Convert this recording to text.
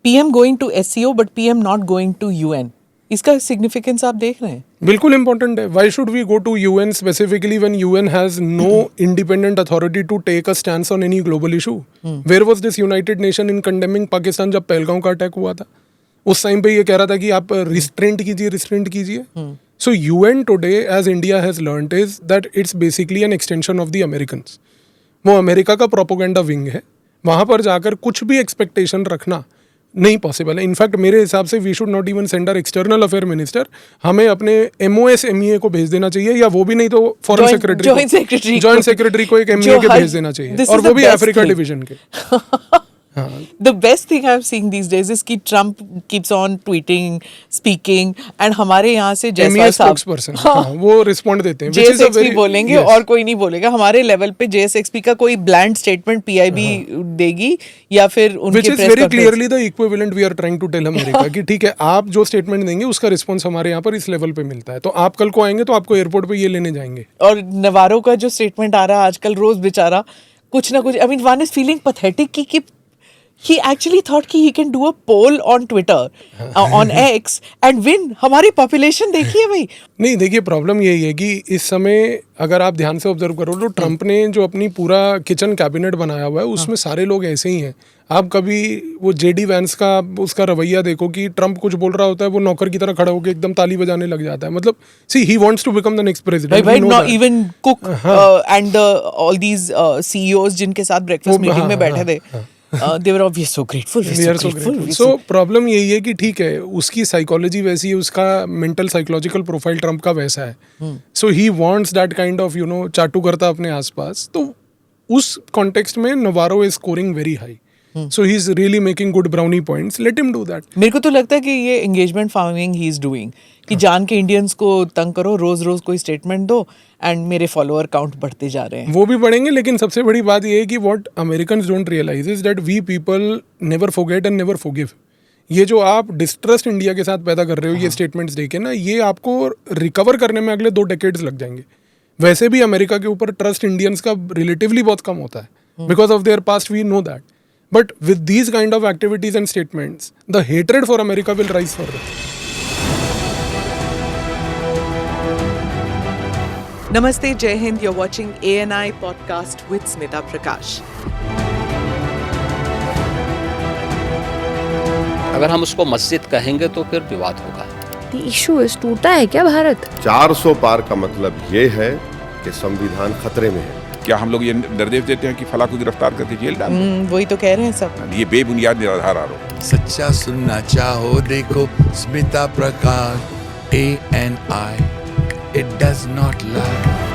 PM going to SCO but PM not going to UN. इसका significance आप देख रहे हैं? बिल्कुल इम्पोर्टेंट है. Why should we go to UN specifically when UN has no independent authority to take a stance on any global issue? Where was this United Nation in condemning Pakistan जब पहलगांव का attack हुआ था? उस time पे ये कह रहा था कि आप रिस्ट्रेंट कीजिए. So UN today, as India has learnt, is that it's basically an extension of the Americans. वो अमेरिका का प्रोपोगेंडा विंग है. वहाँ पर जाकर कुछ भी एक्सपेक्टेशन रखना नहीं पॉसिबल है. इनफैक्ट मेरे हिसाब से we should not even send our external affair minister. हमें अपने MOS MEA को भेज देना चाहिए, या वो भी नहीं तो फॉरेन सेक्रेटरी जॉइंट सेक्रेटरी को एक MEA के भेज देना चाहिए, और वो भी अफ्रीका डिवीजन के. The best thing I'm seeing these days is कि Trump keeps on tweeting, speaking, and हमारे यहाँ से जयसवाल साहब spokesperson, वो रिस्पॉन्ड देते हैं. JSXP बोलेंगे और कोई नहीं बोलेगा. हमारे लेवल पे JSXP का कोई ब्लैंड स्टेटमेंट PIB देगी या फिर उनकी which is very clearly the equivalent we are trying to tell America कि ठीक है, आप जो स्टेटमेंट देंगे उसका रिस्पॉन्स हमारे यहाँ पर इस लेवल पे मिलता है, तो आप कल को आएंगे तो आपको एयरपोर्ट पे ये लेने जाएंगे. और नवारो का जो स्टेटमेंट आ रहा है आजकल रोज बेचारा कुछ ना कुछ, I mean one is feeling pathetic कि he actually thought कि he can do a poll on Twitter, on X and win. हमारी पॉपुलेशन देखिए भाई. नहीं, देखिए प्रॉब्लम यही है कि इस समय अगर आप ध्यान से ऑब्जर्व करो तो ट्रंप ने जो अपनी पूरा किचन कैबिनेट बनाया हुआ है उसमें सारे लोग ऐसे ही हैं. आप कभी वो JD वैंस का उसका रवैया देखो कि ट्रंप कुछ बोल रहा होता है वो नौकर की तरह खड़ा होकर एकदम ताली बजाने लग जाता है. मतलब see he wants to become the next president. Not even Cook and all these CEOs जिनके साथ ब्रेकफास्ट मीटिंग में बैठे थे, they were obviously so grateful. We are so grateful. So problem यही है कि ठीक है, उसकी साइकोलॉजी वैसी है, उसका मेंटल साइकोलॉजिकल प्रोफाइल ट्रंप का वैसा है. So he wants that kind of चाटू करता अपने आसपास. तो उस कॉन्टेक्स्ट में Navarro is scoring very high. So he's really making good brownie points. Let him do that. मेरे को तो लगता है कि ये engagement farming he is doing कि जान के इंडियंस को तंग करो, रोज रोज कोई स्टेटमेंट दो एंड मेरे फॉलोअर काउंट बढ़ते जा रहे हैं. वो भी बढ़ेंगे, लेकिन सबसे बड़ी बात ये है कि what Americans don't realize is that we people never forget and never forgive. ये जो आप डिस्ट्रस्ट इंडिया के साथ पैदा कर रहे हो ये स्टेटमेंट्स देके ना, ये आपको रिकवर करने में अगले 2 डेकेड्स लग जाएंगे. वैसे भी अमेरिका के ऊपर ट्रस्ट इंडियंस का रिलेटिवली बहुत कम होता है because of their past. We know that. But with these kind of activities and statements, the hatred for America will rise further. Namaste, Jai Hind. You're watching ANI podcast with Smita Prakash. अगर हम उसको मस्जिद कहेंगे तो फिर विवाद होगा. The issue is टूटा है क्या भारत? 400 पार का मतलब ये है कि संविधान खतरे में है. क्या हम लोग ये निर्देश देते हैं कि फला को गिरफ्तार करके जेल डाल दो? वही तो कह रहे हैं सब. ये बेबुनियाद निराधार आरोप. सच्चा सुनना चाहो देखो स्मिता प्रकाश ANI. It does not lie.